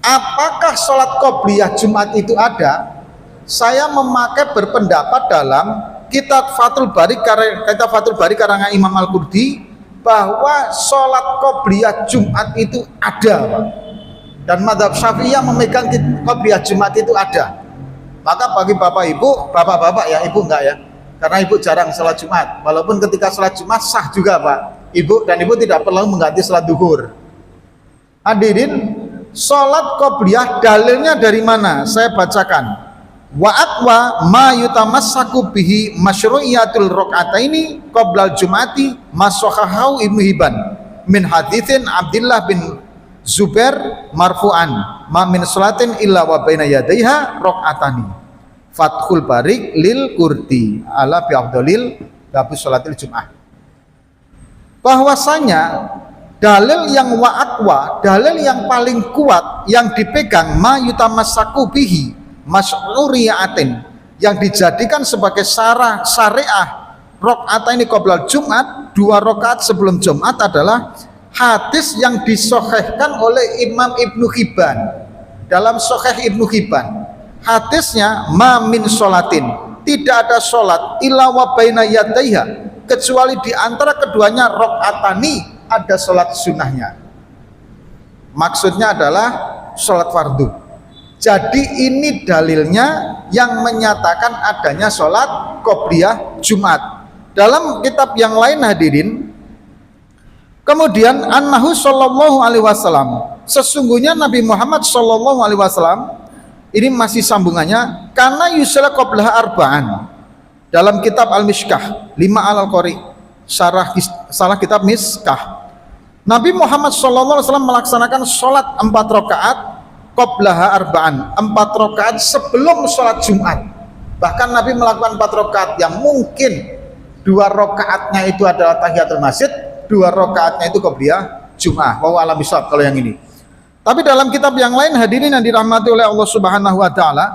Apakah sholat qobliyah Jumat itu ada? Saya memakai berpendapat dalam kitab Fathul Bari karangan Imam Al-Qurdi bahwa sholat qobliyah Jumat itu ada, Pak. Dan mazhab Syafi'iyah memegang qobliyah Jumat itu ada. Maka bagi bapak ibu, bapak-bapak ya, ibu enggak ya, karena ibu jarang sholat Jumat. Walaupun ketika sholat Jumat sah juga, Pak, ibu, dan ibu tidak perlu mengganti sholat duhur. Hadirin, sholat qobliyah dalilnya dari mana? Saya bacakan. Wa aqwa ma yutamassaku bihi masyru'iyatul rakaataini qoblal jum'ati masahhahu Ibnu Hibban min haditsin Abdullah bin Zubair marfu'an ma min salatin illa wa baina yadaiha rakaatani. Fathul Bari lil Qurdi ala bi afdalil babu salatil jum'ah. Bahwasanya dalil yang wa aqwa, dalil yang paling kuat yang dipegang ma yutamassaku bihi masyru'iyatin, yang dijadikan sebagai syariah rakaat ini qoblal Jumat, 2 rakaat sebelum Jumat, adalah hadis yang disahihkan oleh Imam Ibnu Hibban dalam Sahih Ibnu Hibban. Hadisnya ma min sholatin, tidak ada sholat illa wa baina yadaiha, kecuali di antara keduanya rakaatani, ada sholat sunnahnya. Maksudnya adalah sholat fardu. Jadi ini dalilnya yang menyatakan adanya sholat qobliyah Jumat. Dalam kitab yang lain, hadirin, kemudian annahu sallallahu alaihi wasallam, sesungguhnya Nabi Muhammad sallallahu alaihi wasallam, ini masih sambungannya, karena yusalla qoblaha arba'an, dalam kitab Al-Mishkah 5 al-Qari, salah kitab Miskah, Nabi Muhammad sallallahu alaihi wasallam melaksanakan sholat 4 rakaat qoblaha arba'an, 4 rakaat sebelum sholat Jumat. Bahkan Nabi melakukan 4 rakaat yang mungkin 2 rakaatnya itu adalah tahiyatul masjid, 2 rakaatnya itu qobliyah Jum'ah. Wa alam bisawab kalau yang ini. Tapi dalam kitab yang lain, hadirin yang dirahmati oleh Allah Subhanahu wa taala,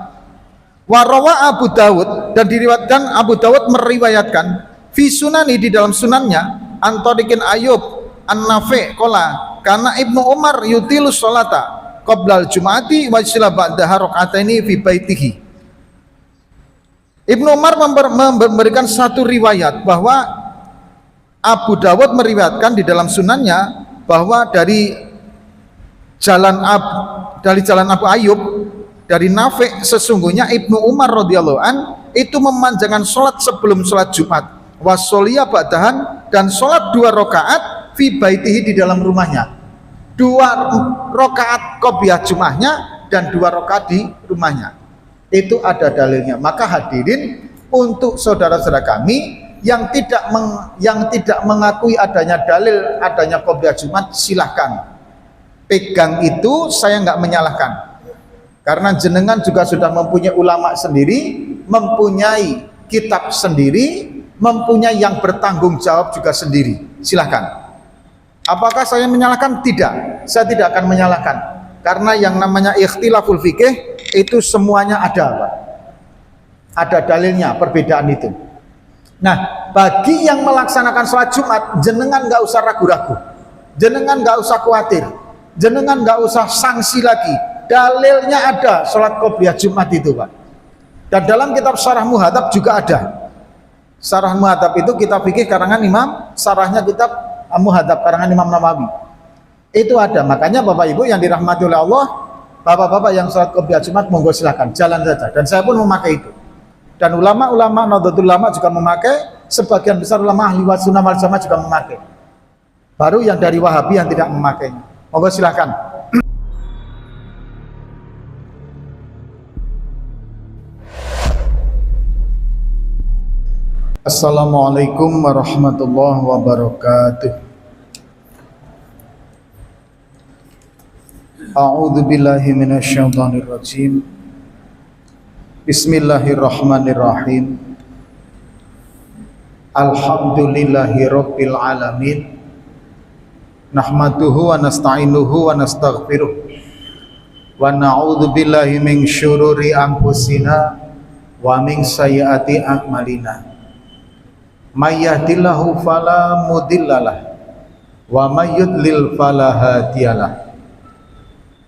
wa rawa Abu Dawud, dan diriwayatkan Abu Dawud meriwayatkan fi sunani, di dalam sunannya, antarikin Ayub an-Nafi' qala karena Ibnu Umar yutilu sholata qoblal jum'ati wa sila ba'daha rakaataini fi baitihi. Ibnu Umar memberikan satu riwayat bahwa Abu Dawud meriwayatkan di dalam sunannya bahwa dari jalan Abu Ayub, dari Nafi', sesungguhnya Ibnu Umar radhiyallahu an itu memanjangkan sholat sebelum sholat Jumat, wasolia ba'dahan, dan sholat 2 rakaat fi baitihi, di dalam rumahnya, 2 rakaat qobliyah Jum'ahnya dan 2 rakaat di rumahnya. Itu ada dalilnya. Maka hadirin, untuk saudara-saudara kami yang tidak mengakui adanya dalil adanya qobliyah Jumat, silahkan pegang itu, saya nggak menyalahkan, karena jenengan juga sudah mempunyai ulama sendiri, mempunyai kitab sendiri, mempunyai yang bertanggung jawab juga sendiri. Silahkan. Apakah saya menyalahkan? Tidak, saya tidak akan menyalahkan, karena yang namanya ikhtilaful fikih itu semuanya ada, Pak. Ada dalilnya, perbedaan itu. Nah, bagi yang melaksanakan sholat Jumat, jenengan nggak usah ragu-ragu, jenengan nggak usah khawatir, jenengan nggak usah sanksi lagi. Dalilnya ada, sholat qobliyah Jumat itu, Pak. Dan dalam kitab Syarah Muhadzab juga ada. Syarah Muhadzab itu kitab fikih karangan Imam, syarahnya kitab Muhadzab karangan Imam Nawawi. Itu ada. Makanya Bapak Ibu yang dirahmati oleh Allah, Bapak-bapak yang sholat qobliyah Jumat, monggo silahkan jalan saja. Dan saya pun memakai itu. Dan ulama-ulama Nahdlatul Ulama juga memakai, sebagian besar ulama ahli sunnah wal jamaah juga memakai. Baru yang dari Wahabi yang tidak memakainya. Monggo silahkan. Assalamualaikum warahmatullahi wabarakatuh. A'udzu billahi minasyaitonir rajim. Bismillahirrahmanirrahim. Alhamdulillahirabbil alamin. Nahmaduhu wa nasta'inuhu wa nastaghfiruh. Wa na'udzu billahi min syururi anfusina wa min sayyiati a'malina. May yahdihillahu fala mudhillalah wa may yudlil fala hadiyalah.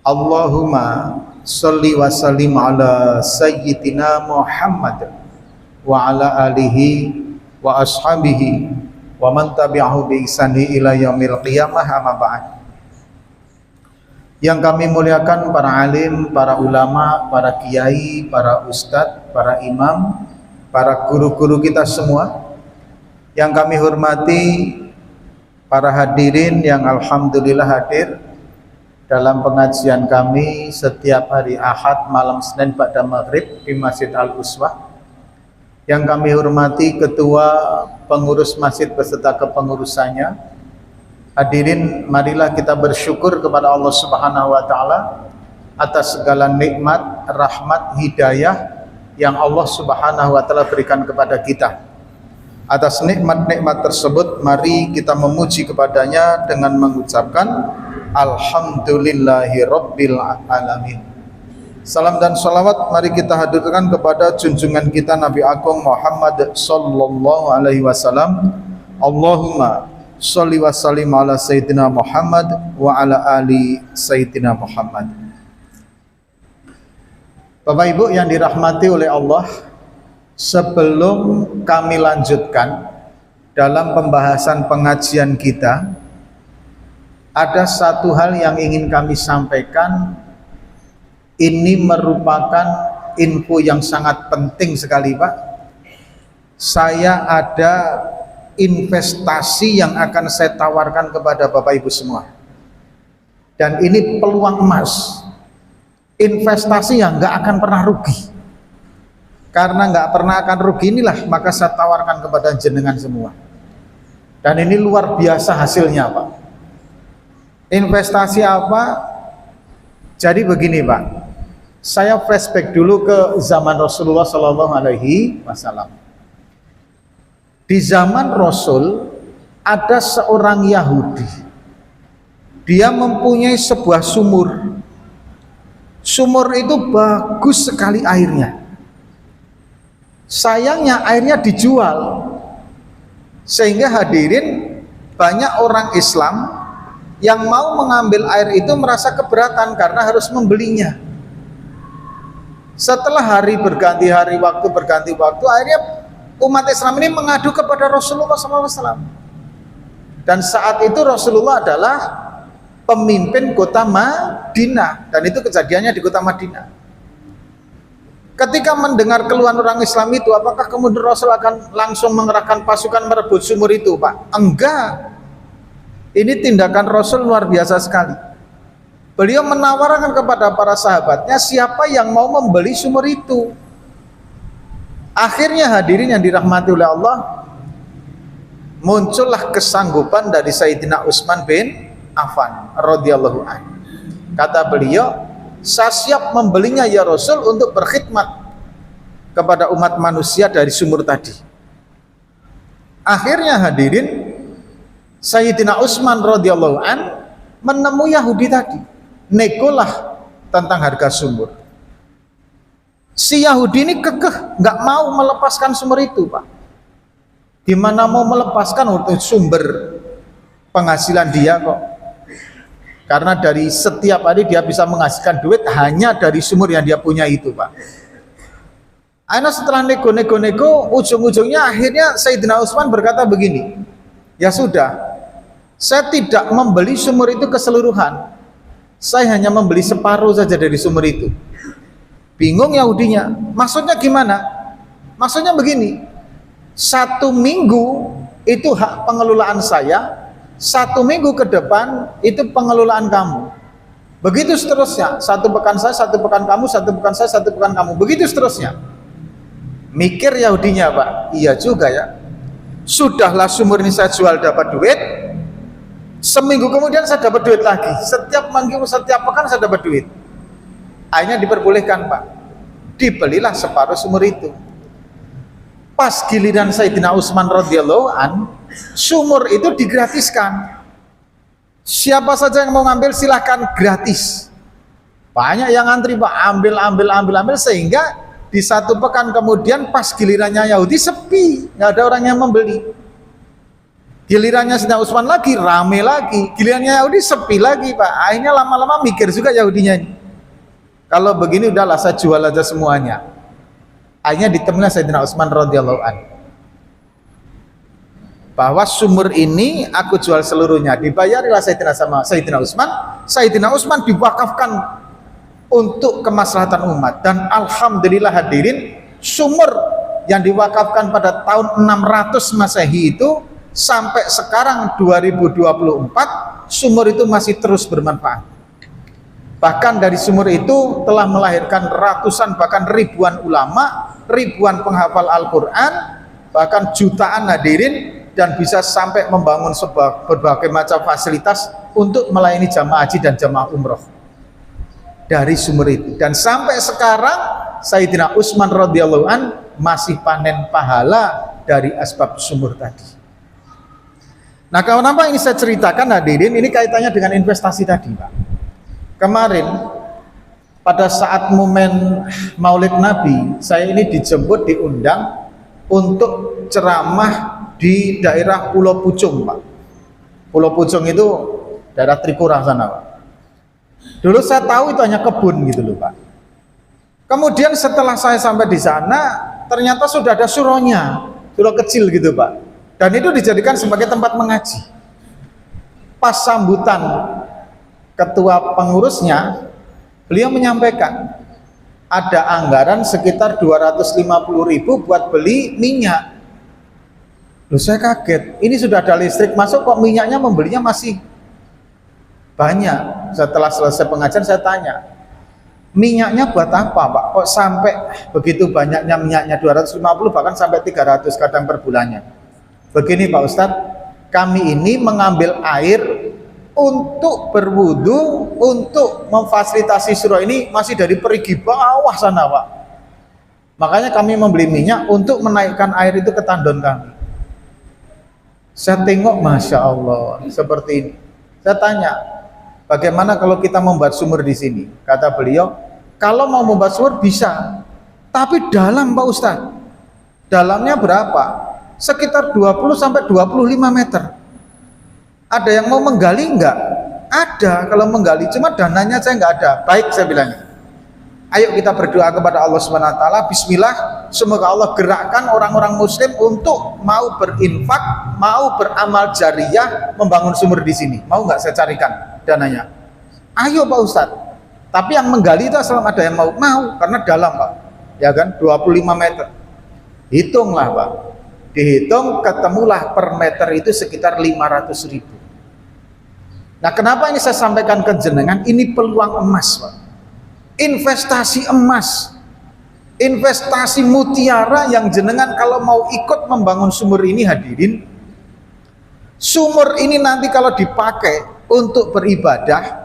Allahumma sholli wa sallim ala sayyidina Muhammad wa ala alihi wa ashabihi wa man tabi'ahu bi ihsani ila yaumil qiyamah, amma ba'd. Yang kami muliakan para alim, para ulama, para kiai, para ustadz, para imam, para guru-guru kita semua. Yang kami hormati para hadirin yang alhamdulillah hadir dalam pengajian kami setiap hari Ahad malam Senin pada maghrib di Masjid Al-Uswah. Yang kami hormati ketua pengurus masjid beserta kepengurusannya. Hadirin, marilah kita bersyukur kepada Allah Subhanahu wa taala atas segala nikmat, rahmat, hidayah yang Allah Subhanahu wa taala berikan kepada kita. Atas nikmat-nikmat tersebut mari kita memuji kepadanya dengan mengucapkan alhamdulillahi rabbil alamin. Salam dan salawat mari kita hadirkan kepada junjungan kita Nabi Agung Muhammad sallallahu alaihi wasallam. Allahumma sholli wa sallim ala sayyidina Muhammad wa ala ali sayyidina Muhammad. Bapak Ibu yang dirahmati oleh Allah, sebelum kami lanjutkan dalam pembahasan pengajian kita, ada satu hal yang ingin kami sampaikan. Ini merupakan info yang sangat penting sekali, Pak. Saya ada investasi yang akan saya tawarkan kepada Bapak Ibu semua. Dan ini peluang emas. Investasi yang nggak akan pernah rugi. Karena nggak pernah akan rugi inilah maka saya tawarkan kepada jenengan semua. Dan ini luar biasa hasilnya, Pak. Investasi apa? Jadi begini, Pak. Saya flashback dulu ke zaman Rasulullah Sallallahu Alaihi Wasallam. Di zaman Rasul ada seorang Yahudi. Dia mempunyai sebuah sumur. Sumur itu bagus sekali airnya. Sayangnya airnya dijual. Sehingga hadirin banyak orang Islam yang mau mengambil air itu merasa keberatan karena harus membelinya. Setelah hari berganti hari, waktu berganti waktu, akhirnya umat Islam ini mengadu kepada Rasulullah SAW. Dan saat itu Rasulullah adalah pemimpin kota Madinah, dan itu kejadiannya di kota Madinah. Ketika mendengar keluhan orang Islam itu, apakah kemudian Rasul akan langsung mengerahkan pasukan merebut sumur itu, Pak? Enggak. Ini tindakan Rasul luar biasa sekali. Beliau menawarkan kepada para sahabatnya siapa yang mau membeli sumur itu. Akhirnya hadirin yang dirahmati oleh Allah, muncullah kesanggupan dari Sayyidina Utsman bin Affan radhiyallahu anhu. Kata beliau, saya siap membelinya ya Rasul untuk berkhidmat kepada umat manusia dari sumur tadi. Akhirnya hadirin, Sayyidina Utsman radhiyallahu anhu menemui Yahudi tadi, negolah tentang harga sumur. Si Yahudi ini kekeh nggak mau melepaskan sumur itu, Pak. Gimana mau melepaskan untuk sumber penghasilan dia kok? Karena dari setiap hari dia bisa menghasilkan duit hanya dari sumur yang dia punya itu, Pak. Akhirnya setelah nego-nego, ujung-ujungnya akhirnya Sayyidina Utsman berkata begini, ya sudah, saya tidak membeli sumur itu keseluruhan, saya hanya membeli separuh saja dari sumur itu. Bingung Yahudinya, maksudnya gimana? Maksudnya begini, 1 minggu itu hak pengelolaan saya, 1 minggu ke depan itu pengelolaan kamu. Begitu seterusnya, 1 pekan saya, 1 pekan kamu, 1 pekan saya, 1 pekan kamu. Begitu seterusnya. Mikir Yahudinya, Pak, iya juga ya. Sudahlah sumur ini saya jual dapat duit, seminggu kemudian saya dapat duit lagi. Setiap minggu, setiap pekan saya dapat duit. Akhirnya diperbolehkan, Pak. Dibelilah separuh sumur itu. Pas giliran Sayyidina Utsman radhiyallahu an, sumur itu digratiskan. Siapa saja yang mau ngambil silahkan gratis. Banyak yang antri, Pak, ambil sehingga di 1 pekan kemudian pas gilirannya Yahudi sepi, nggak ada orang yang membeli. Gilirannya Sayyidina Utsman lagi rame lagi, gilirannya Yahudi sepi lagi Pak. Akhirnya lama-lama mikir juga Yahudinya ini, kalau begini udahlah saya jual aja semuanya. Akhirnya ditemukan Sayyidina Utsman radhiyallahu anhu bahwa sumur ini aku jual seluruhnya, dibayarilah Sayyidina Utsman. Sayyidina Utsman diwakafkan untuk kemaslahatan umat, dan alhamdulillah hadirin, sumur yang diwakafkan pada tahun 600 Masehi itu sampai sekarang 2024 sumur itu masih terus bermanfaat. Bahkan dari sumur itu telah melahirkan ratusan bahkan ribuan ulama, ribuan penghafal Al-Quran, bahkan jutaan hadirin, dan bisa sampai membangun berbagai macam fasilitas untuk melayani jamaah haji dan jamaah umroh dari sumur itu. Dan sampai sekarang Sayyidina Utsman radhiyallahu an masih panen pahala dari asbab sumur tadi. Nah, kenapa ini saya ceritakan hadirin, ini kaitannya dengan investasi tadi Pak. Kemarin pada saat momen Maulid Nabi, saya ini dijemput, diundang untuk ceramah di daerah Pulau Pucung Pak. Pulau Pucung itu daerah Trikura sana Pak. Dulu saya tahu itu hanya kebun gitu loh Pak. Kemudian setelah saya sampai di sana, ternyata sudah ada suronya, surau kecil gitu Pak. Dan itu dijadikan sebagai tempat mengaji. Pas sambutan ketua pengurusnya, beliau menyampaikan ada anggaran sekitar 250.000 buat beli minyak. Loh, saya kaget, ini sudah ada listrik masuk kok minyaknya membelinya masih banyak. Setelah selesai pengajian saya tanya, minyaknya buat apa Pak? Kok sampai begitu banyaknya minyaknya, 250 bahkan sampai 300 kadang per bulannya. Begini Pak Ustadz, kami ini mengambil air untuk berwudu, untuk memfasilitasi surau ini masih dari perigi bawah sana Pak. Makanya kami membeli minyak untuk menaikkan air itu ke tandon kami. Saya tengok, Masya Allah, seperti ini. Saya tanya, bagaimana kalau kita membuat sumur di sini? Kata beliau, kalau mau membuat sumur bisa, tapi dalam Pak Ustadz. Dalamnya berapa? Sekitar 20-25 meter. Ada yang mau menggali enggak? Ada kalau menggali, cuma dananya saya enggak ada. Baik, saya bilang. Ayo kita berdoa kepada Allah Subhanahu wa taala. Bismillah, semoga Allah gerakkan orang-orang muslim untuk mau berinfak, mau beramal jariyah, membangun sumur di sini. Mau nggak saya carikan dananya? Ayo Pak Ustadz. Tapi yang menggali itu asal ada yang mau, karena dalam Pak. Ya kan, 25 meter. Hitunglah Pak. Dihitung ketemulah per meter itu sekitar 500.000. Nah, kenapa ini saya sampaikan ke jenengan? Ini peluang emas Pak. Investasi emas, investasi mutiara yang jenengan kalau mau ikut membangun sumur ini hadirin. Sumur ini nanti kalau dipakai untuk beribadah,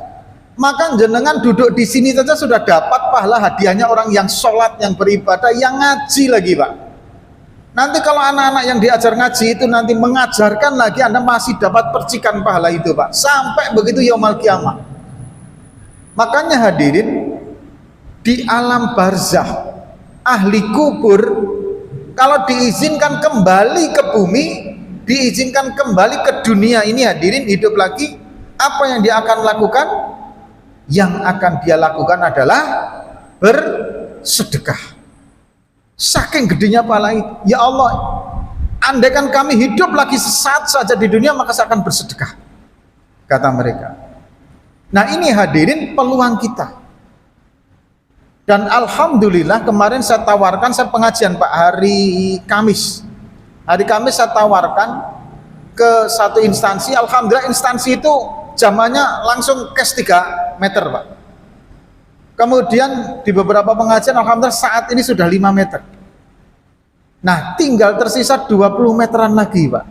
maka jenengan duduk di sini saja sudah dapat pahala hadiahnya orang yang sholat, yang beribadah, yang ngaji lagi Pak. Nanti kalau anak-anak yang diajar ngaji itu nanti mengajarkan lagi, Anda masih dapat percikan pahala itu Pak, sampai begitu yaumul kiamah. Makanya hadirin, di alam barzah ahli kubur kalau diizinkan kembali ke bumi, diizinkan kembali ke dunia ini hadirin, hidup lagi, apa yang dia akan lakukan? Yang akan dia lakukan adalah bersedekah. Saking gedenya pahala itu, ya Allah, andaikan kami hidup lagi sesaat saja di dunia, maka saya akan bersedekah, kata mereka. Nah, ini hadirin peluang kita. Dan alhamdulillah kemarin saya tawarkan, saya pengajian Pak hari Kamis. Hari Kamis saya tawarkan ke satu instansi, alhamdulillah instansi itu zamannya langsung cash 3 meter Pak. Kemudian di beberapa pengajian alhamdulillah saat ini sudah 5 meter. Nah, tinggal tersisa 20 meteran lagi Pak.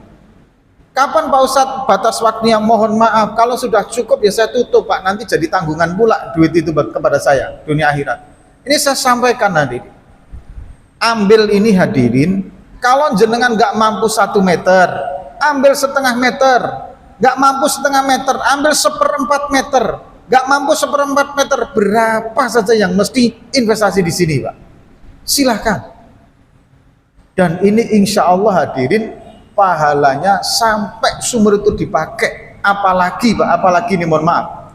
Kapan Pak Ustadz batas waktunya? Mohon maaf, kalau sudah cukup ya saya tutup Pak, nanti jadi tanggungan pula duit itu kepada saya dunia akhirat. Ini saya sampaikan hadirin, ambil ini hadirin. Kalau jenengan nggak mampu 1 meter, ambil setengah meter. Nggak mampu setengah meter, ambil 1/4 meter. Nggak mampu 1/4 meter, berapa saja yang mesti investasi di sini Pak. Silahkan. Dan ini insya Allah hadirin pahalanya sampai sumur itu dipakai. Apalagi Pak, apalagi ini mohon maaf,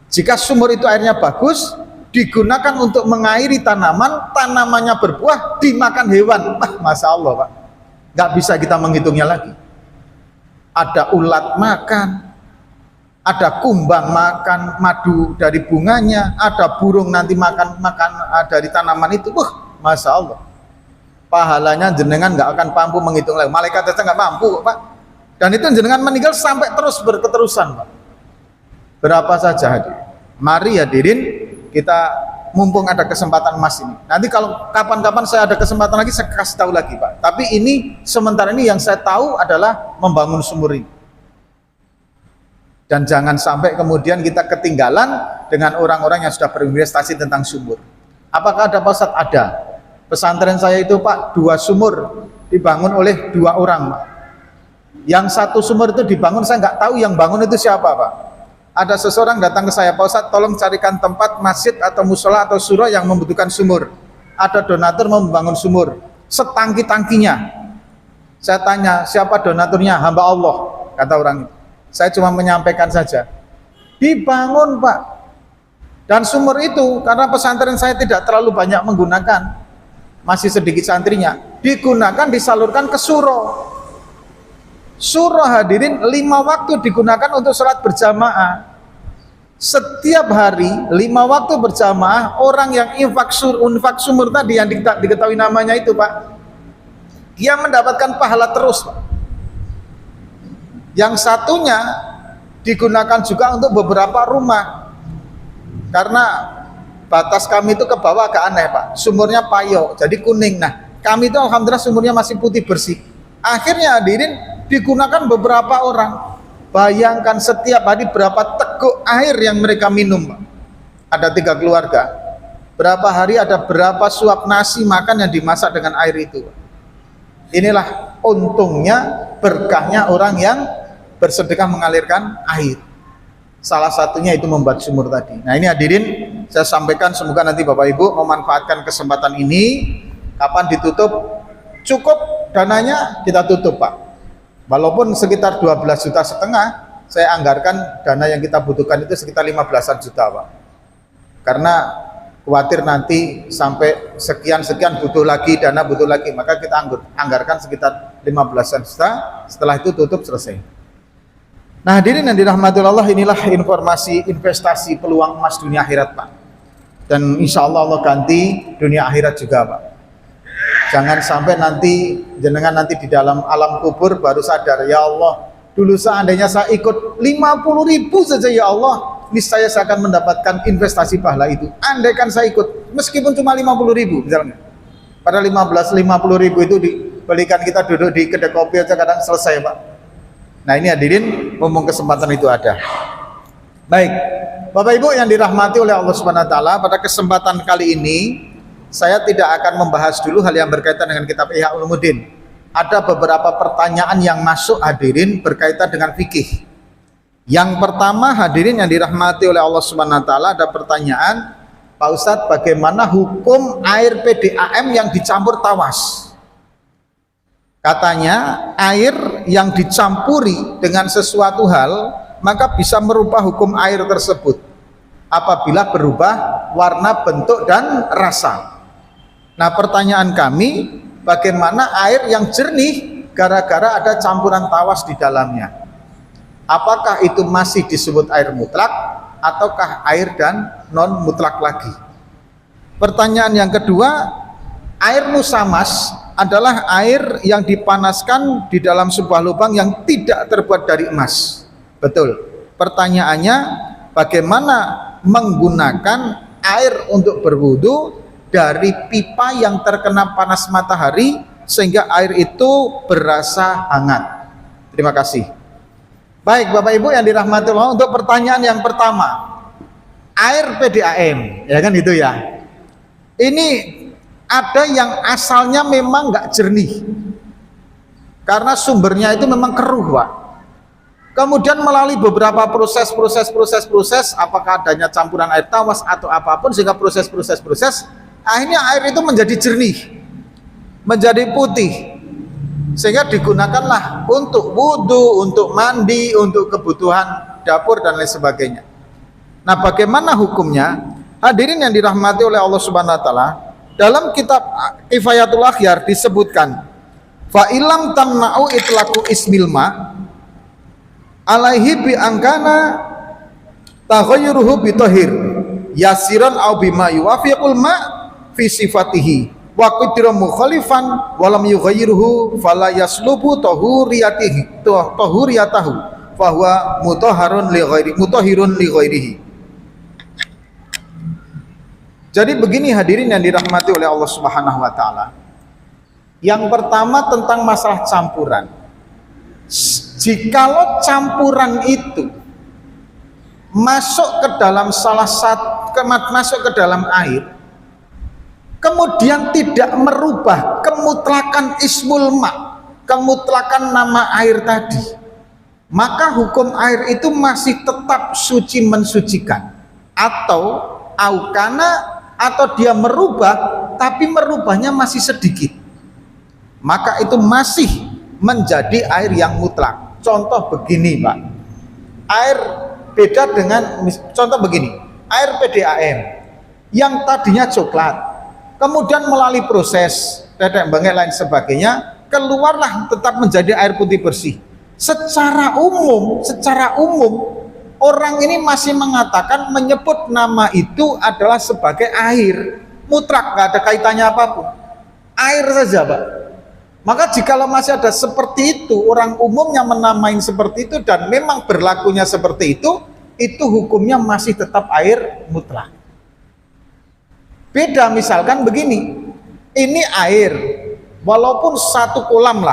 jika sumur itu airnya bagus, digunakan untuk mengairi tanaman, tanamannya berbuah, dimakan hewan. Masya Allah Pak, nggak bisa kita menghitungnya lagi. Ada ulat makan, ada kumbang makan madu dari bunganya, ada burung nanti makan dari tanaman itu. Masya Allah, pahalanya jenengan nggak akan mampu menghitung lagi. Malaikat saja nggak mampu Pak. Dan itu jenengan meninggal sampai terus berketerusan Pak. Berapa saja hadir. Mari hadirin, kita mumpung ada kesempatan emas ini. Nanti kalau kapan-kapan saya ada kesempatan lagi, saya kasih tahu lagi Pak. Tapi ini sementara ini yang saya tahu adalah membangun sumur ini. Dan jangan sampai kemudian kita ketinggalan dengan orang-orang yang sudah berinvestasi tentang sumur. Apakah ada Pak Ustadz? Ada. Pesantren saya itu Pak, 2 sumur dibangun oleh 2 orang Pak. Yang satu sumur itu dibangun, saya nggak tahu yang bangun itu siapa Pak. Ada seseorang datang ke saya, Pak Ustadz tolong carikan tempat masjid atau musola atau surau yang membutuhkan sumur. Ada donatur mau membangun sumur, setangki-tangkinya. Saya tanya, siapa donaturnya? Hamba Allah, kata orang itu. Saya cuma menyampaikan saja. Dibangun Pak. Dan sumur itu, karena pesantren saya tidak terlalu banyak menggunakan, masih sedikit santrinya, digunakan disalurkan ke surau. Surau hadirin 5 waktu digunakan untuk sholat berjamaah. Setiap hari 5 waktu berjamaah, orang yang infak sumur tadi yang diketahui namanya itu Pak, dia mendapatkan pahala terus Pak. Yang satunya digunakan juga untuk beberapa rumah, karena batas kami itu ke bawah agak aneh Pak, sumurnya payo jadi kuning. Nah kami itu alhamdulillah sumurnya masih putih bersih. Akhirnya hadirin digunakan beberapa orang. Bayangkan setiap hari berapa teguk air yang mereka minum Pak. Ada 3 keluarga, berapa hari ada berapa suap nasi makan yang dimasak dengan air itu Pak. Inilah untungnya, berkahnya orang yang bersedekah mengalirkan air. Salah satunya itu membuat sumur tadi. Nah ini hadirin, saya sampaikan, semoga nanti Bapak Ibu memanfaatkan kesempatan ini. Kapan ditutup, cukup dananya kita tutup Pak. Walaupun sekitar 12,5 juta, saya anggarkan dana yang kita butuhkan itu sekitar 15-an juta Pak. Karena khawatir nanti sampai sekian butuh lagi, dana butuh lagi, maka kita anggarkan sekitar 15-an juta. Setelah itu tutup, selesai. Nah hadirin yang dirahmati Allah, inilah informasi investasi peluang emas dunia akhirat Pak. Dan insya Allah Allah ganti dunia akhirat juga Pak. Jangan sampai nanti jenengan nanti di dalam alam kubur baru sadar, ya Allah, dulu seandainya saya ikut 50.000 saja ya Allah, niscaya saya akan mendapatkan investasi pahala itu. Andaikan saya ikut, meskipun cuma 50.000 misalnya, pada 50.000 itu dibelikan, kita duduk di kedai kopi aja kadang selesai Pak. Nah ini hadirin, mumpung kesempatan itu ada. Baik, Bapak Ibu yang dirahmati oleh Allah Subhanahu Wa Taala, pada kesempatan kali ini saya tidak akan membahas dulu hal yang berkaitan dengan kitab Ihya Ulumuddin. Ada beberapa pertanyaan yang masuk hadirin berkaitan dengan fikih. Yang pertama hadirin yang dirahmati oleh Allah Subhanahu Wa Taala, ada pertanyaan, Pak Ustadz bagaimana hukum air PDAM yang dicampur tawas? Katanya air yang dicampuri dengan sesuatu hal maka bisa merubah hukum air tersebut apabila berubah warna, bentuk, dan rasa. Nah pertanyaan kami, bagaimana air yang jernih gara-gara ada campuran tawas di dalamnya? Apakah itu masih disebut air mutlak ataukah air dan non mutlak lagi? Pertanyaan yang kedua, air musamas adalah air yang dipanaskan di dalam sebuah lubang yang tidak terbuat dari emas. Betul. Pertanyaannya, bagaimana menggunakan air untuk berwudu dari pipa yang terkena panas matahari sehingga air itu berasa hangat? Terima kasih. Baik Bapak Ibu yang dirahmati Allah, untuk pertanyaan yang pertama, air PDAM, ya kan itu ya. Ini ada yang asalnya memang nggak jernih karena sumbernya itu memang keruh Pak. Kemudian melalui beberapa proses, apakah adanya campuran air tawas atau apapun, sehingga proses, akhirnya air itu menjadi jernih, menjadi putih, sehingga digunakanlah untuk wudhu, untuk mandi, untuk kebutuhan dapur dan lain sebagainya. Nah, bagaimana hukumnya? Hadirin yang dirahmati oleh Allah Subhanahu wa taala, dalam kitab Kifayatul Akhyar disebutkan, fa ilam tamna'u itlaqu ismil ma alaihi bi angkana taghayyuruhu bi tahir yasiran aw bima yuwafiqul ma fi sifatihi wa qadra mukhalifan wa lam yughayyiruhu fala yaslubu tahuriyatahu fa huwa mutahharun li ghairi mutahhirun li ghairihi. Jadi begini hadirin yang dirahmati oleh Allah Subhanahu wa taala. Yang pertama tentang masalah campuran. Jikalau campuran itu masuk ke dalam masuk ke dalam air, kemudian tidak merubah kemutlakan ismul ma, kemutlakan nama air tadi, maka hukum air itu masih tetap suci mensucikan, atau aukana, atau dia merubah tapi merubahnya masih sedikit, maka itu masih menjadi air yang mutlak. Contoh begini Pak, air beda dengan, contoh begini, air PDAM yang tadinya coklat, kemudian melalui proses tetek bengek lain sebagainya, keluarlah tetap menjadi air putih bersih. Secara umum orang ini masih mengatakan, menyebut nama itu adalah sebagai air mutlak, nggak ada kaitannya apapun, air saja Pak. Maka jikalau masih ada seperti itu, orang umumnya menamain seperti itu dan memang berlakunya seperti itu hukumnya masih tetap air mutlak. Beda misalkan begini, ini air walaupun satu kolam,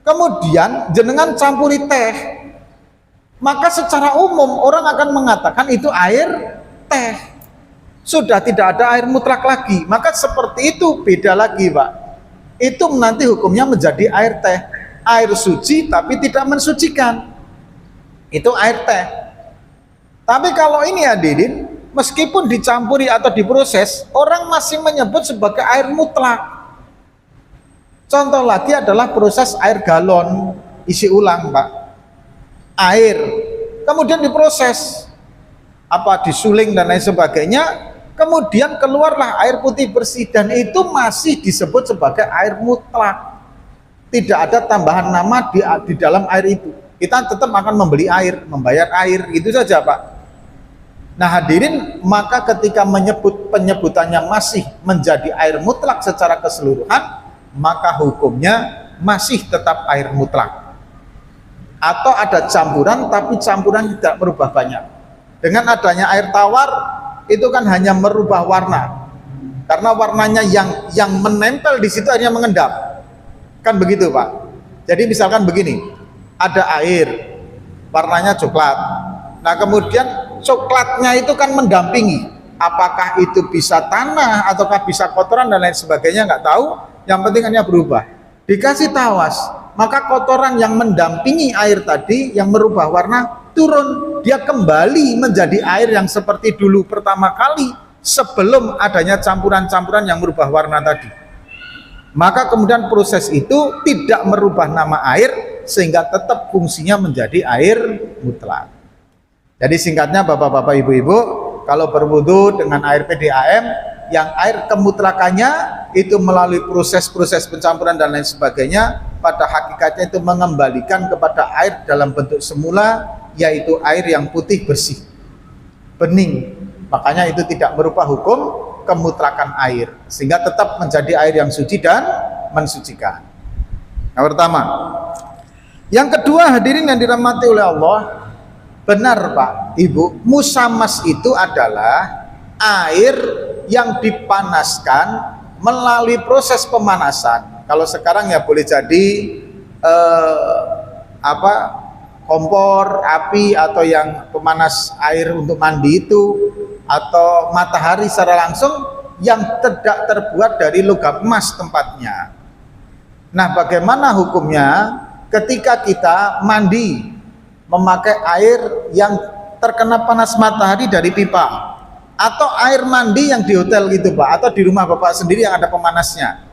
kemudian jenengan campuri teh, maka secara umum orang akan mengatakan itu air teh, sudah tidak ada air mutlak lagi. Maka seperti itu beda lagi Pak, itu nanti hukumnya menjadi air teh, air suci tapi tidak mensucikan, itu air teh. Tapi kalau ini hadirin, meskipun dicampuri atau diproses, orang masih menyebut sebagai air mutlak. Contoh lagi adalah proses air galon isi ulang Pak, air kemudian diproses, disuling dan lain sebagainya, kemudian keluarlah air putih bersih, dan itu masih disebut sebagai air mutlak, tidak ada tambahan nama di dalam air itu. Kita tetap akan membeli air, membayar air, itu saja Pak. Nah hadirin, maka ketika penyebutannya masih menjadi air mutlak secara keseluruhan, maka hukumnya masih tetap air mutlak. Atau ada campuran, tapi campuran tidak merubah banyak. Dengan adanya air tawar, itu kan hanya merubah warna, karena warnanya yang menempel di situ akhirnya mengendap, kan begitu Pak. Jadi misalkan begini, ada air warnanya coklat, nah kemudian coklatnya itu kan mendampingi, apakah itu bisa tanah ataukah bisa kotoran dan lain sebagainya, nggak tahu, yang penting hanya berubah. Dikasih tawas, maka kotoran yang mendampingi air tadi yang merubah warna turun, dia kembali menjadi air yang seperti dulu pertama kali sebelum adanya campuran-campuran yang merubah warna tadi. Maka kemudian proses itu tidak merubah nama air, sehingga tetap fungsinya menjadi air mutlak. Jadi singkatnya Bapak-bapak, Ibu-ibu, kalau berwudu dengan air PDAM yang air kemutlakannya itu melalui proses-proses pencampuran dan lain sebagainya, pada hakikatnya itu mengembalikan kepada air dalam bentuk semula, yaitu air yang putih bersih, bening. Makanya itu tidak merubah hukum kemutlakan air, sehingga tetap menjadi air yang suci dan mensucikan. Yang pertama. Yang kedua hadirin yang dirahmati oleh Allah, benar Pak Ibu, musamas itu adalah air yang dipanaskan melalui proses pemanasan. Kalau sekarang ya boleh jadi kompor api, atau yang pemanas air untuk mandi itu, atau matahari secara langsung yang tidak terbuat dari logam emas tempatnya. Nah bagaimana hukumnya ketika kita mandi memakai air yang terkena panas matahari dari pipa, atau air mandi yang di hotel gitu Pak, atau di rumah Bapak sendiri yang ada pemanasnya.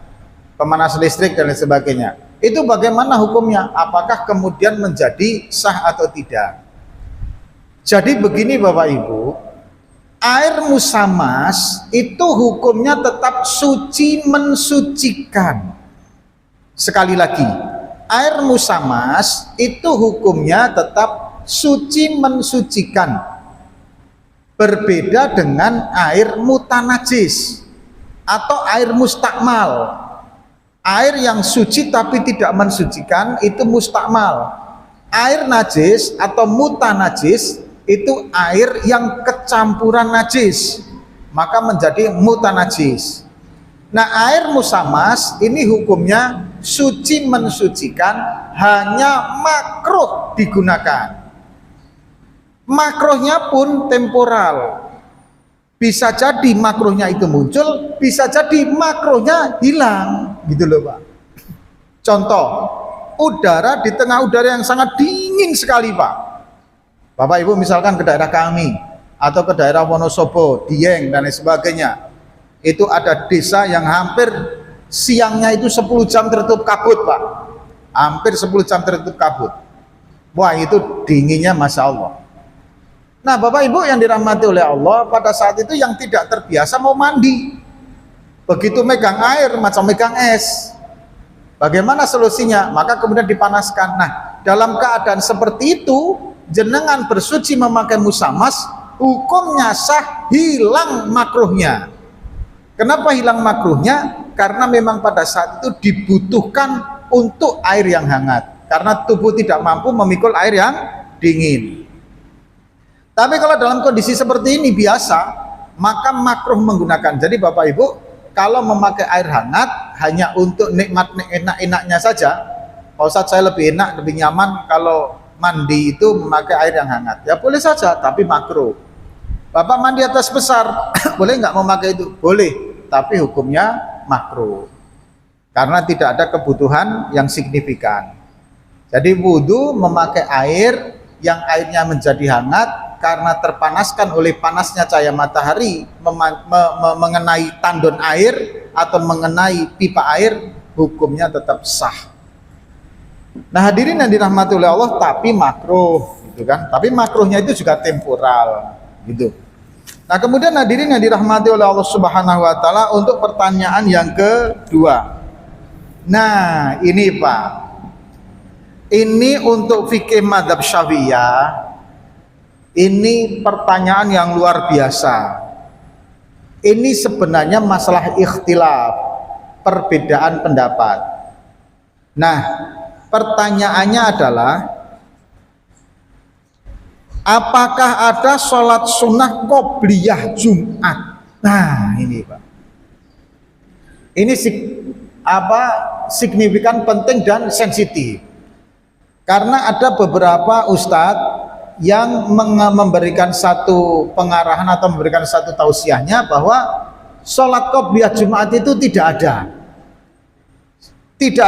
pemanas listrik dan lain sebagainya. Itu bagaimana hukumnya? Apakah kemudian menjadi sah atau tidak? Jadi begini Bapak Ibu, air musamas itu hukumnya tetap suci mensucikan. Sekali lagi, air musamas itu hukumnya tetap suci mensucikan. Berbeda dengan air mutanajis atau air mustakmal. Air yang suci tapi tidak mensucikan itu mustakmal. Air najis atau mutanajis itu air yang kecampuran najis, maka menjadi mutanajis. Nah, air musamas ini hukumnya suci mensucikan, hanya makruh digunakan. Makruhnya pun temporal. Bisa jadi makruhnya itu muncul, bisa jadi makruhnya hilang, gitu loh Pak. Contoh, udara di tengah udara yang sangat dingin sekali Pak. Bapak Ibu misalkan ke daerah kami, atau ke daerah Wonosobo, Dieng dan lain sebagainya. Itu ada desa yang hampir siangnya itu 10 jam tertutup kabut Pak. Hampir 10 jam tertutup kabut. Wah itu dinginnya Masya Allah. Nah Bapak Ibu yang dirahmati oleh Allah, pada saat itu yang tidak terbiasa mau mandi, begitu megang air macam megang es. Bagaimana solusinya? Maka kemudian dipanaskan. Nah dalam keadaan seperti itu, jenengan bersuci memakai musamas, hukumnya sah, hilang makruhnya. Kenapa hilang makruhnya? Karena memang pada saat itu dibutuhkan untuk air yang hangat, karena tubuh tidak mampu memikul air yang dingin. Tapi kalau dalam kondisi seperti ini biasa, maka makruh menggunakan. Jadi Bapak Ibu, kalau memakai air hangat hanya untuk nikmat enak-enaknya saja, Pak Ustadz saya lebih enak, lebih nyaman kalau mandi itu memakai air yang hangat. Ya boleh saja, tapi makruh. Bapak mandi atas besar, boleh nggak memakai itu? Boleh, tapi hukumnya makruh. Karena tidak ada kebutuhan yang signifikan. Jadi wudhu memakai air yang airnya menjadi hangat, karena terpanaskan oleh panasnya cahaya matahari mengenai tandon air atau mengenai pipa air, hukumnya tetap sah. Nah hadirin yang dirahmati oleh Allah, tapi makruh gitu kan. Tapi makruhnya itu juga temporal gitu. Nah kemudian hadirin yang dirahmati oleh Allah Subhanahu wa taala, untuk pertanyaan yang kedua. Nah ini Pak, ini untuk fikih madzhab Syafi'iyah. Ini pertanyaan yang luar biasa. Ini sebenarnya masalah ikhtilaf, perbedaan pendapat. Nah, pertanyaannya adalah, apakah ada sholat sunnah qobliyah Jumat? Nah, ini Pak. Ini signifikan, penting dan sensitif. Karena ada beberapa ustadz yang memberikan satu pengarahan atau memberikan satu tausiahnya bahwa sholat qobliyah Jumat itu tidak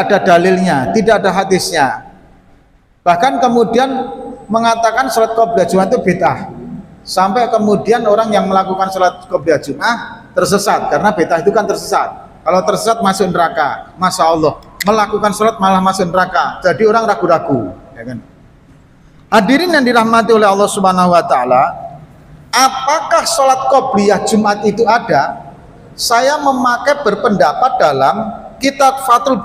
ada dalilnya, tidak ada hadisnya. Bahkan kemudian mengatakan sholat qobliyah Jumat itu bid'ah, sampai kemudian orang yang melakukan sholat qobliyah Jumat tersesat, karena bid'ah itu kan tersesat. Kalau tersesat masuk neraka. Masya Allah, melakukan sholat malah masuk neraka, jadi orang ragu-ragu, ya kan? Hadirin yang dirahmati oleh Allah Subhanahu wa taala, apakah sholat qobliyah Jumat itu ada? Saya memakai berpendapat dalam kitab Fathul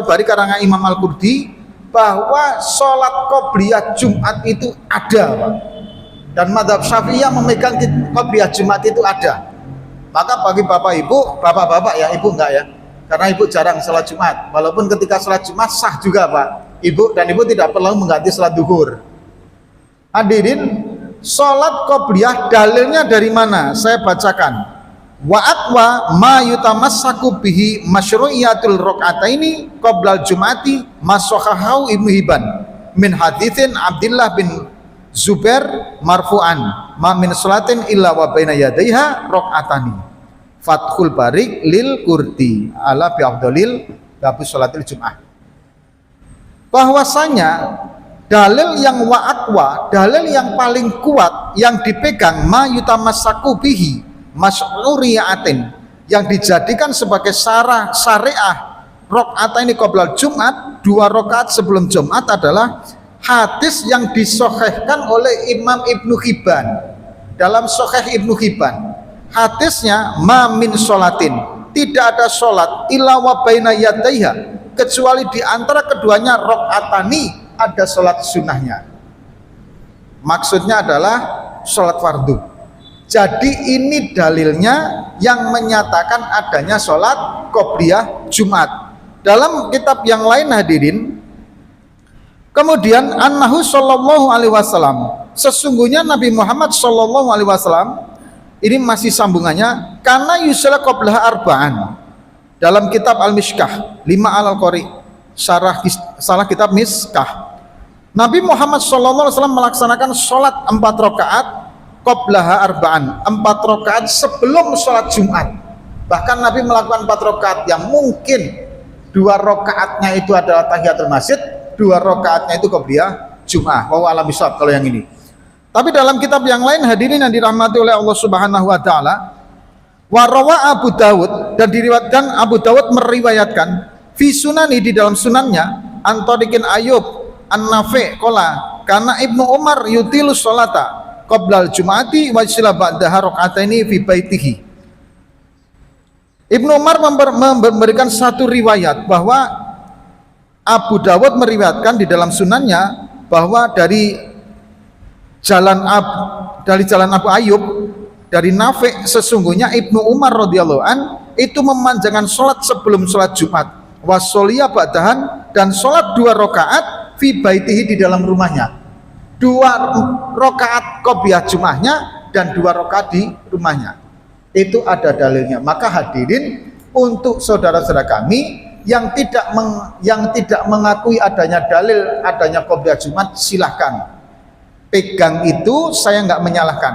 Bari karangan Imam Al-Qurdi, bahwa sholat qobliyah Jumat itu ada Pak. Dan madzhab Syafi'iyah memegang qobliyah Jumat itu ada. Maka bagi Bapak Ibu, bapak-bapak ya, Ibu enggak ya, karena Ibu jarang sholat Jumat, walaupun ketika sholat Jumat sah juga Pak Ibu, dan Ibu tidak perlu mengganti sholat duhur. Hadirin, sholat qobliyah dalilnya dari mana? Saya bacakan. Wa aqwa ma yutamassaku bihi masyru'iyatul rakaataini qoblal jum'ati masakhahu Ibnu Hibban min haditsin Abdullah bin Zubair marfu'an ma min sholatin illa wa baina yadaiha rakaatani. Fathul Bari lil Qurdi ala bi afdalil babu sholatil jum'ah. Bahwasanya dalil yang wa'atwa, dalil yang paling kuat yang dipegang ma yutamassaku bihi masyru'iyatin, yang dijadikan sebagai syariah rakaat ini qoblal Jumat, 2 rakaat sebelum Jumat adalah hadis yang disohhehkan oleh Imam Ibnu Hibban dalam Soheh Ibnu Hibban. Hadisnya, ma min sholatin, tidak ada sholat illa wa baina yadaiha, kecuali di antara keduanya rakaatani, ada sholat sunnahnya. Maksudnya adalah sholat fardu. Jadi ini dalilnya yang menyatakan adanya sholat qobliyah Jumat. Dalam kitab yang lain hadirin, kemudian annahu sallallahu alaihi wasallam, sesungguhnya Nabi Muhammad sallallahu alaihi wasallam, ini masih sambungannya, karena yusalla qablaha arba'an, dalam kitab Al-Mishkah 5 al-Qari, salah kitab Miskah, Nabi Muhammad sallallahu alaihi wasallam melaksanakan sholat 4 rakaat qablaha arba'an, 4 rakaat sebelum sholat Jumat. Bahkan Nabi melakukan 4 rakaat yang mungkin 2 rakaatnya itu adalah tahiyatul masjid, 2 rakaatnya itu qobliyah Jumat. Wa alam bisawab kalau yang ini. Tapi dalam kitab yang lain hadirin yang dirahmati oleh Allah Subhanahu wa taala, wa rawa Abu Dawud, dan diriwayatkan Abu Dawud meriwayatkan fi sunani, di dalam sunannya, antodikin Ayub an-Nafi qala karena Ibnu Umar yutilu sholata qoblal Jum'ati wa yusalla ba'daha raka'ataini fi baitihi. Ibnu Umar memberikan satu riwayat bahwa Abu Dawud meriwayatkan di dalam sunannya bahwa dari jalan Abu Ayyub, dari Nafi, sesungguhnya Ibnu Umar radhiyallahu an itu memanjangkan sholat sebelum sholat Jumat, wasoliyah ba'dahan, dan sholat 2 rakaat fi baitihi, di dalam rumahnya, 2 rakaat qobliyah Jumatnya dan 2 rakaat di rumahnya. Itu ada dalilnya. Maka hadirin, untuk saudara-saudara kami yang tidak mengakui adanya dalil adanya qobliyah Jumat, silahkan pegang itu, saya nggak menyalahkan,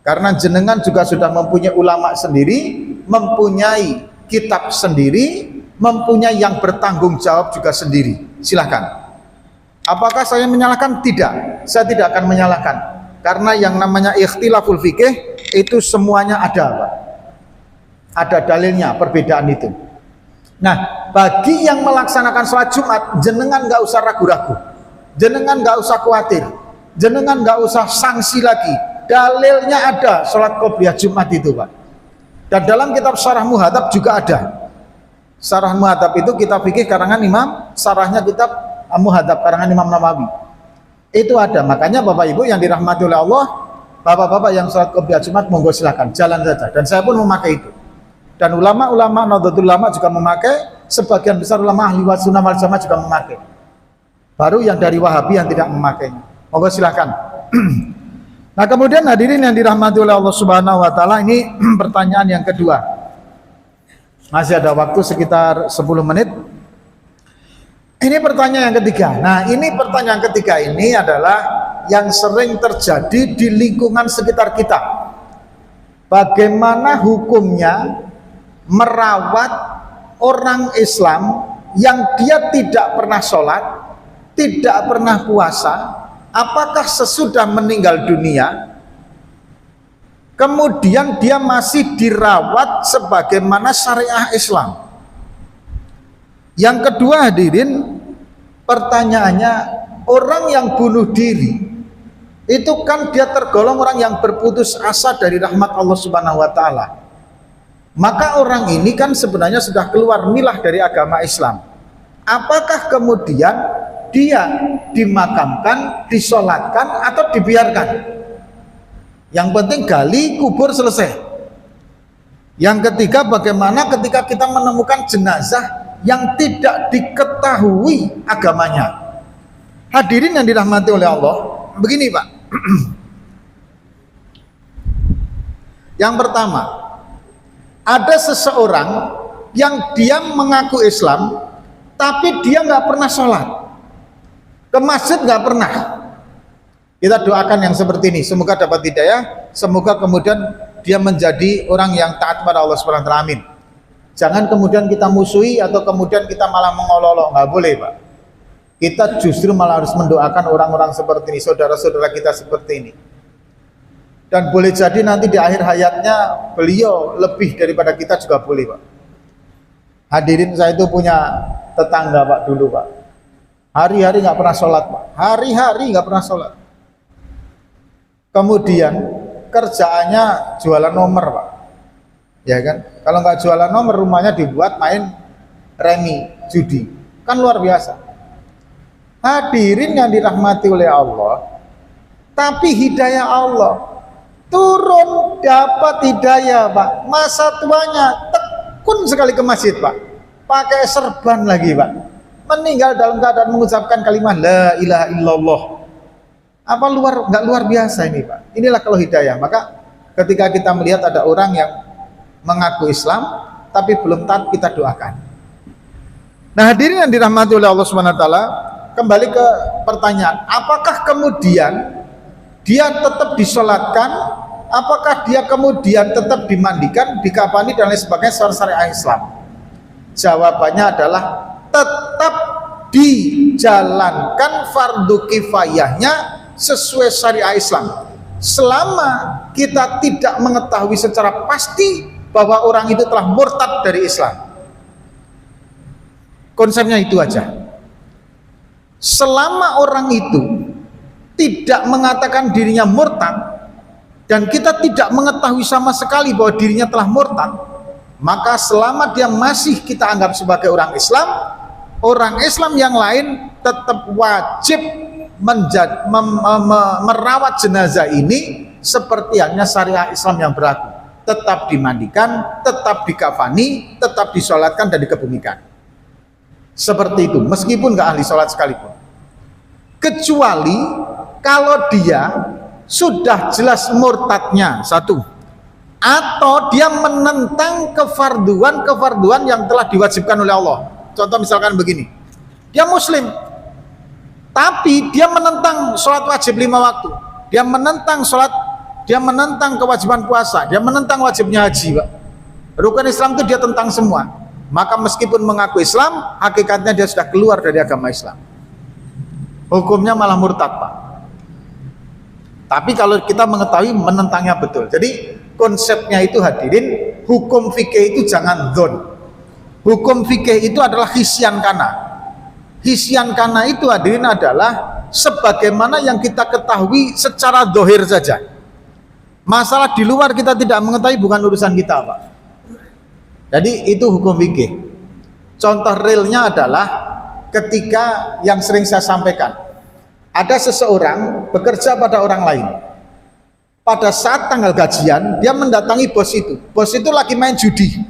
karena jenengan juga sudah mempunyai ulama sendiri, mempunyai kitab sendiri, mempunyai yang bertanggung jawab juga sendiri. Silahkan. Apakah saya menyalahkan? Tidak, saya tidak akan menyalahkan, karena yang namanya ikhtilaful fikih itu semuanya ada, Pak. Ada dalilnya, perbedaan itu. Nah, bagi yang melaksanakan sholat Jumat, jenengan nggak usah ragu-ragu, jenengan nggak usah khawatir, jenengan nggak usah sanksi lagi. Dalilnya ada, sholat qobliyah Jumat itu, Pak. Dan dalam kitab Syarah Muhadzab juga ada. Syarah Muhadzab itu kitab fikih karangan Imam, syarahnya kitab Muhadzab karangan Imam Nawawi. Itu ada. Makanya Bapak Ibu yang dirahmati oleh Allah, Bapak-bapak yang sholat qobliyah Jumat, monggo silakan, jalan saja. Dan saya pun memakai itu. Dan ulama-ulama Nahdlatul Ulama juga memakai, sebagian besar ulama ahli sunnah wal jamaah juga memakai. Baru yang dari Wahabi yang tidak memakainya. Monggo silakan. Nah, kemudian hadirin yang dirahmati oleh Allah Subhanahu wa taala, ini pertanyaan yang kedua. Masih ada waktu sekitar 10 menit. Ini pertanyaan yang ketiga. Nah, ini pertanyaan ketiga ini adalah yang sering terjadi di lingkungan sekitar kita. Bagaimana hukumnya merawat orang Islam yang dia tidak pernah sholat, tidak pernah puasa, apakah sesudah meninggal dunia kemudian dia masih dirawat sebagaimana syariah Islam? Yang kedua hadirin, pertanyaannya, orang yang bunuh diri itu kan dia tergolong orang yang berputus asa dari rahmat Allah Subhanahu wa taala. Maka orang ini kan sebenarnya sudah keluar milah dari agama Islam. Apakah kemudian dia dimakamkan, disolatkan, atau dibiarkan? Yang penting gali, kubur, selesai. Yang ketiga, bagaimana ketika kita menemukan jenazah yang tidak diketahui agamanya? Hadirin yang dirahmati oleh Allah, begini Pak. Yang pertama, ada seseorang yang dia mengaku Islam, tapi dia nggak pernah sholat, ke masjid nggak pernah. Kita doakan yang seperti ini, semoga dapat hidayah, semoga kemudian dia menjadi orang yang taat pada Allah Subhanahu wa taala. Amin. Jangan kemudian kita musuhi atau kemudian kita malah mengolok-olok, nggak boleh Pak. Kita justru malah harus mendoakan orang-orang seperti ini, saudara-saudara kita seperti ini. Dan boleh jadi nanti di akhir hayatnya beliau lebih daripada kita juga boleh, Pak. Hadirin, saya itu punya tetangga, Pak, dulu, Pak. Hari-hari nggak pernah sholat, Pak. Hari-hari nggak pernah sholat. Kemudian kerjaannya jualan nomor, Pak. Ya kan? Kalau nggak jualan nomor, rumahnya dibuat main remi, judi. Kan luar biasa. Hadirin yang dirahmati oleh Allah, tapi hidayah Allah turun, dapat hidayah, Pak. Masa tuanya tekun sekali ke masjid, Pak. Pakai serban lagi, Pak. Meninggal dalam keadaan mengucapkan kalimat la ilaha illallah. Apa nggak luar biasa ini, Pak? Inilah kalau hidayah. Maka ketika kita melihat ada orang yang mengaku Islam tapi belum taat, kita doakan. Nah, hadirin yang dirahmati oleh Allah Subhanahu wa taala, kembali ke pertanyaan, apakah kemudian dia tetap disolatkan, apakah dia kemudian tetap dimandikan, dikafani dan lain sebagainya secara syariat Islam? Jawabannya adalah tetap dijalankan fardu kifayahnya sesuai syariat Islam. Selama kita tidak mengetahui secara pasti bahwa orang itu telah murtad dari Islam. Konsepnya itu aja. Selama orang itu tidak mengatakan dirinya murtad dan kita tidak mengetahui sama sekali bahwa dirinya telah murtad, maka selama dia masih kita anggap sebagai orang Islam yang lain tetap wajib merawat jenazah ini seperti halnya syariat Islam yang berlaku. Tetap dimandikan, tetap dikafani, tetap disolatkan dan dikebumikan. Seperti itu, meskipun nggak ahli sholat sekalipun. Kecuali kalau dia sudah jelas murtadnya, satu, atau dia menentang kefarduan yang telah diwajibkan oleh Allah. Contoh misalkan begini, dia muslim tapi dia menentang sholat wajib 5 waktu, dia menentang kewajiban puasa, dia menentang wajibnya haji, Pak. Rukun Islam itu dia tentang semua. Maka meskipun mengaku Islam, hakikatnya dia sudah keluar dari agama Islam. Hukumnya malah murtad, Pak. Tapi kalau kita mengetahui menentangnya betul. Jadi konsepnya itu, hadirin, hukum fikih itu jangan dzon. Hukum fikih itu adalah hisyan kana. Hisyan kana itu, hadirin, adalah sebagaimana yang kita ketahui secara dohir saja. Masalah di luar kita tidak mengetahui, bukan urusan kita, Pak. Jadi itu hukum fikih. Contoh realnya adalah ketika yang sering saya sampaikan, ada seseorang bekerja pada orang lain. Pada saat tanggal gajian, dia mendatangi bos itu. Bos itu lagi main judi.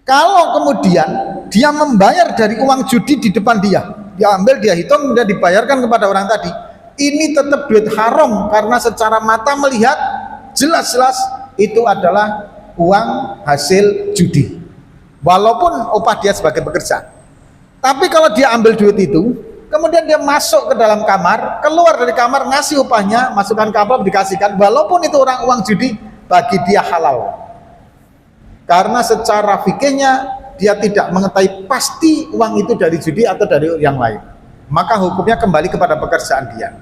Kalau kemudian dia membayar dari uang judi di depan dia ambil, dia hitung, kemudian dibayarkan kepada orang tadi, ini tetap duit haram karena secara mata melihat jelas-jelas itu adalah uang hasil judi, walaupun upah dia sebagai pekerja. Tapi kalau dia ambil duit itu, kemudian dia masuk ke dalam kamar, keluar dari kamar, ngasih upahnya, masukkan ke amplop, dikasihkan, walaupun itu uang judi, bagi dia halal. Karena secara fikihnya dia tidak mengetahui pasti uang itu dari judi atau dari yang lain, maka hukumnya kembali kepada pekerjaan dia.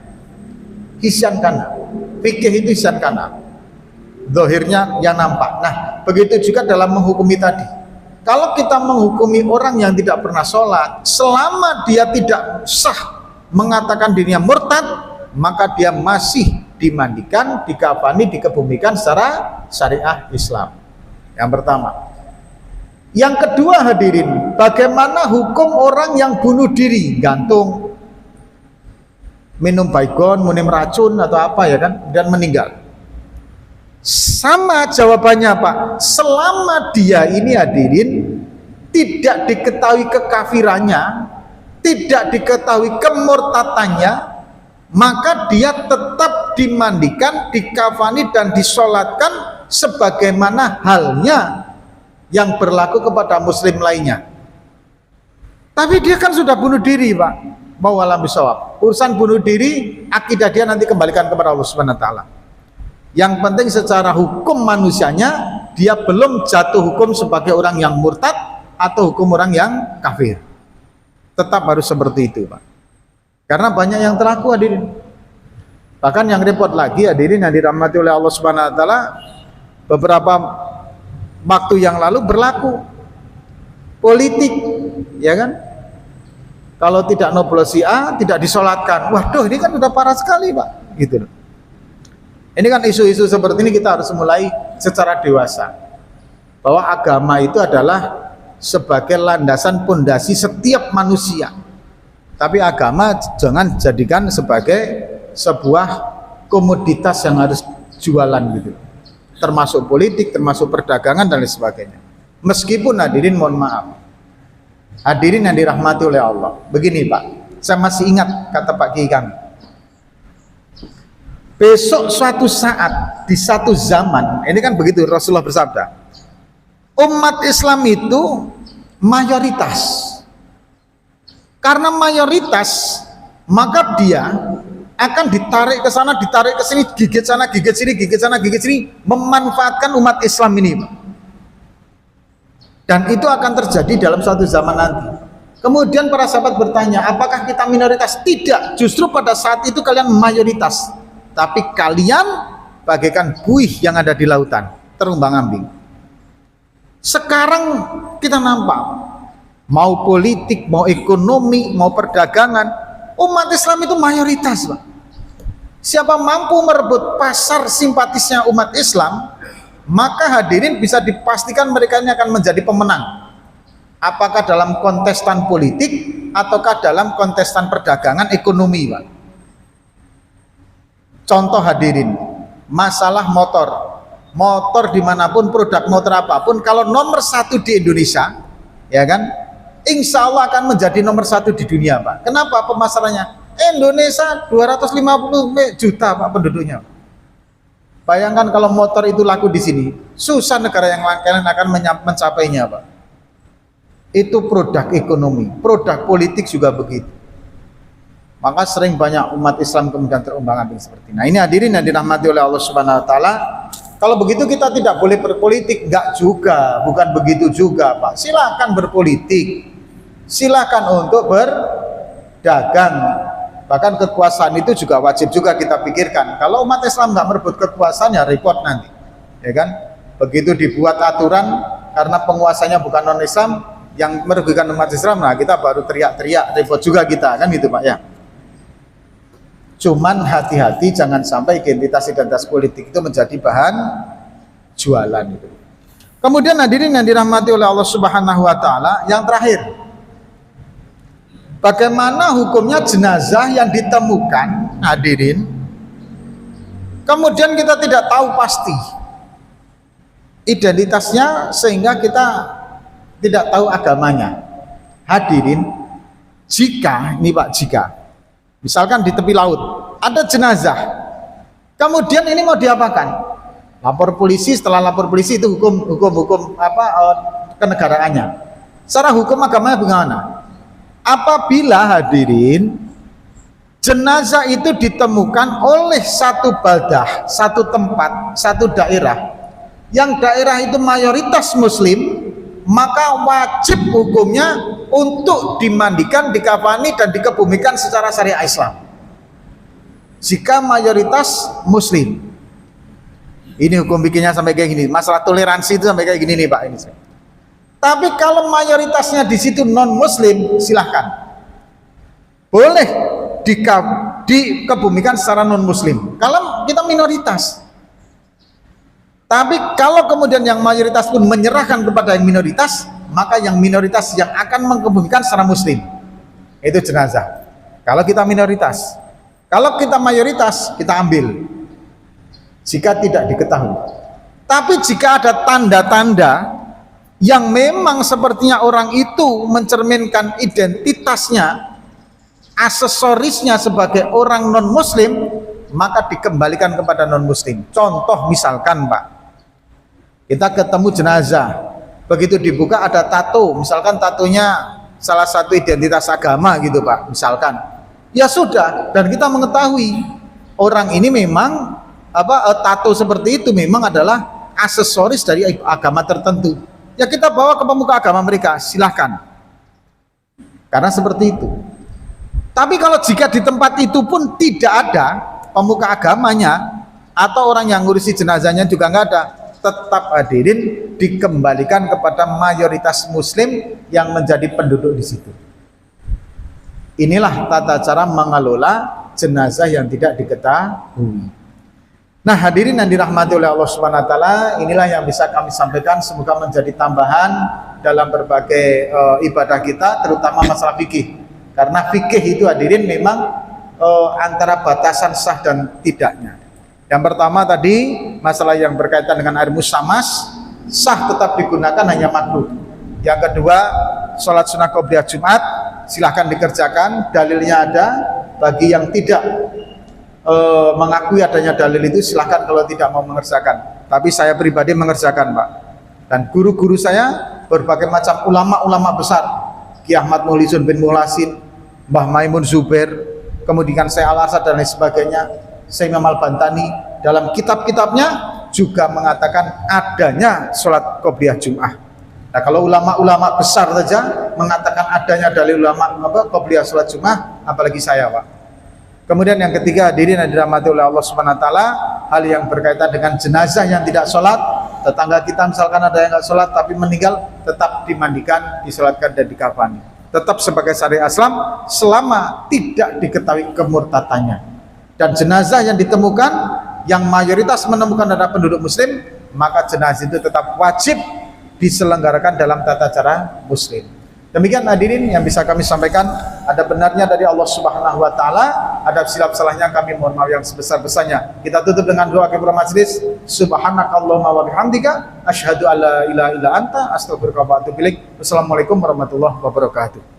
Hisyan kana, fikih itu hisyan kana, zahirnya yang nampak. Nah, begitu juga dalam menghukumi tadi. Kalau kita menghukumi orang yang tidak pernah sholat, selama dia tidak sah mengatakan dirinya murtad, maka dia masih dimandikan, dikafani, dikebumikan secara syariah Islam. Yang pertama. Yang kedua, hadirin, bagaimana hukum orang yang bunuh diri, gantung, minum baygon, minum racun atau apa, ya kan, dan meninggal? Sama jawabannya, Pak. Selama dia ini, hadirin, tidak diketahui kekafirannya, tidak diketahui kemurtatannya, maka dia tetap dimandikan, dikafani dan disolatkan sebagaimana halnya yang berlaku kepada muslim lainnya. Tapi dia kan sudah bunuh diri, Pak. Mau alam bisawab. Urusan bunuh diri, akidah dia nanti kembalikan kepada Allah Subhanahu wa taala. Yang penting secara hukum manusianya, dia belum jatuh hukum sebagai orang yang murtad atau hukum orang yang kafir. Tetap harus seperti itu, Pak. Karena banyak yang terlaku, hadirin. Bahkan yang repot lagi hadirin yang dirahmati oleh Allah Subhanahu wa taala, beberapa waktu yang lalu berlaku politik, ya kan? Kalau tidak nyoblosi A tidak disolatkan. Waduh, ini kan udah parah sekali, Pak. Gitu loh. Ini kan isu-isu seperti ini kita harus mulai secara dewasa. Bahwa agama itu adalah sebagai landasan pondasi setiap manusia. Tapi agama jangan jadikan sebagai sebuah komoditas yang harus jualan gitu. Termasuk politik, termasuk perdagangan dan lain sebagainya. Meskipun hadirin mohon maaf, hadirin yang dirahmati oleh Allah, begini Pak, saya masih ingat kata Pak Kiai kami, besok suatu saat di satu zaman, ini kan begitu Rasulullah bersabda, umat Islam itu mayoritas. Karena mayoritas, maka dia akan ditarik ke sana, ditarik ke sini, gigit sana, gigit sini, gigit sana, gigit sini, memanfaatkan umat Islam ini, Pak. Dan itu akan terjadi dalam suatu zaman nanti. Kemudian para sahabat bertanya, apakah kita minoritas? Tidak, justru pada saat itu kalian mayoritas. Tapi kalian bagaikan buih yang ada di lautan, terumbang-ambing. Sekarang kita nampak, mau politik, mau ekonomi, mau perdagangan, umat Islam itu mayoritas, Pak. Siapa mampu merebut pasar simpatisnya umat Islam, maka hadirin bisa dipastikan mereka ini akan menjadi pemenang. Apakah dalam kontestan politik ataukah dalam kontestan perdagangan ekonomi, Pak. Contoh hadirin, masalah motor dimanapun, produk motor apapun, kalau nomor satu di Indonesia, ya kan, insya Allah akan menjadi nomor satu di dunia, Pak. Kenapa pemasarannya? Indonesia 250 juta Pak penduduknya. Bayangkan kalau motor itu laku di sini, susah negara yang lain akan mencapainya, Pak. Itu produk ekonomi, produk politik juga begitu. Maka sering banyak umat Islam kemudian terumbang-ambing seperti ini. Nah, ini hadirin yang dirahmati oleh Allah Subhanahu wa taala. Kalau begitu kita tidak boleh berpolitik, enggak juga, bukan begitu juga, Pak. Silakan berpolitik. Silakan untuk berdagang. Bahkan kekuasaan itu juga wajib juga kita pikirkan. Kalau umat Islam nggak merebut kekuasaan ya repot nanti, ya kan? Begitu dibuat aturan karena penguasanya bukan non Islam yang merugikan umat Islam, nah kita baru teriak-teriak, repot juga kita, kan gitu Pak ya. Cuman hati-hati jangan sampai identitas politik itu menjadi bahan jualan itu. Kemudian hadirin yang dirahmati oleh Allah Subhanahu wa taala, yang terakhir, bagaimana hukumnya jenazah yang ditemukan, hadirin, kemudian kita tidak tahu pasti identitasnya sehingga kita tidak tahu agamanya. Hadirin, jika misalkan di tepi laut ada jenazah, kemudian ini mau diapakan? Lapor polisi, setelah lapor polisi itu hukum kenegaraannya. Secara hukum agamanya bagaimana? Apabila hadirin jenazah itu ditemukan oleh satu baldah, satu tempat, satu daerah, yang daerah itu mayoritas muslim, maka wajib hukumnya untuk dimandikan, dikafani dan dikebumikan secara syariah Islam. Jika mayoritas muslim, ini hukum bikinnya sampai kayak gini. Masalah toleransi itu sampai kayak gini nih Pak ini. Tapi kalau mayoritasnya di situ non muslim, silahkan, boleh dikebumikan secara non muslim. Kalau kita minoritas, tapi kalau kemudian yang mayoritas pun menyerahkan kepada yang minoritas, maka yang minoritas yang akan mengebumikan secara muslim, itu jenazah. Kalau kita minoritas, kalau kita mayoritas, kita ambil jika tidak diketahui. Tapi jika ada tanda-tanda yang memang sepertinya orang itu mencerminkan identitasnya, aksesorisnya sebagai orang non muslim, maka dikembalikan kepada non muslim. Contoh misalkan Pak, kita ketemu jenazah, begitu dibuka ada tato, misalkan tatonya salah satu identitas agama gitu Pak, misalkan, ya sudah, dan kita mengetahui orang ini memang tato seperti itu memang adalah aksesoris dari agama tertentu, ya kita bawa ke pemuka agama mereka, silahkan, karena seperti itu. Tapi kalau jika di tempat itu pun tidak ada, pemuka agamanya atau orang yang ngurusi jenazahnya juga nggak ada, tetap hadirin dikembalikan kepada mayoritas muslim yang menjadi penduduk di situ. Inilah tata cara mengelola jenazah yang tidak diketahui. Nah, hadirin yang dirahmati oleh Allah Subhanahu wa taala, inilah yang bisa kami sampaikan, semoga menjadi tambahan dalam berbagai ibadah kita, terutama masalah fikih. Karena fikih itu hadirin memang antara batasan sah dan tidaknya. Yang pertama tadi masalah yang berkaitan dengan air musamas, sah tetap digunakan, hanya makruh. Yang kedua, sholat sunnah qobliyah Jumat silahkan dikerjakan, dalilnya ada. Bagi yang tidak mengakui adanya dalil itu silahkan kalau tidak mau mengerjakan. Tapi saya pribadi mengerjakan, Pak. Dan guru-guru saya, berbagai macam ulama-ulama besar, Ki Ahmad Muhlisun bin Muhlasin, Mbah Maimun Zubair, kemudian Syekh Al-Asad dan lain sebagainya, Syekh Imam Al-Bantani, dalam kitab-kitabnya juga mengatakan adanya sholat qobliyah Jum'ah. Nah, kalau ulama-ulama besar saja mengatakan adanya dalil ulama qobliyah sholat Jum'ah, apalagi saya, Pak. Kemudian yang ketiga, hadirin yang dirahmati oleh Allah Subhanahu wa taala, hal yang berkaitan dengan jenazah yang tidak sholat, tetangga kita misalkan ada yang nggak sholat tapi meninggal, tetap dimandikan, disolatkan dan dikafani. Tetap sebagai syariat Islam selama tidak diketahui kemurtatannya. Dan jenazah yang ditemukan, yang mayoritas menemukan adalah penduduk muslim, maka jenazah itu tetap wajib diselenggarakan dalam tata cara muslim. Demikian hadirin yang bisa kami sampaikan. Ada benarnya dari Allah Subhanahu wa taala, ada silap salahnya kami mohon maaf yang sebesar-besarnya. Kita tutup dengan doa kepada majelis. Subhanakallahumma wa bihamdika asyhadu alla ilaha illa anta astaghfiruka wa atubu ilaik. Wassalamualaikum warahmatullahi wabarakatuh.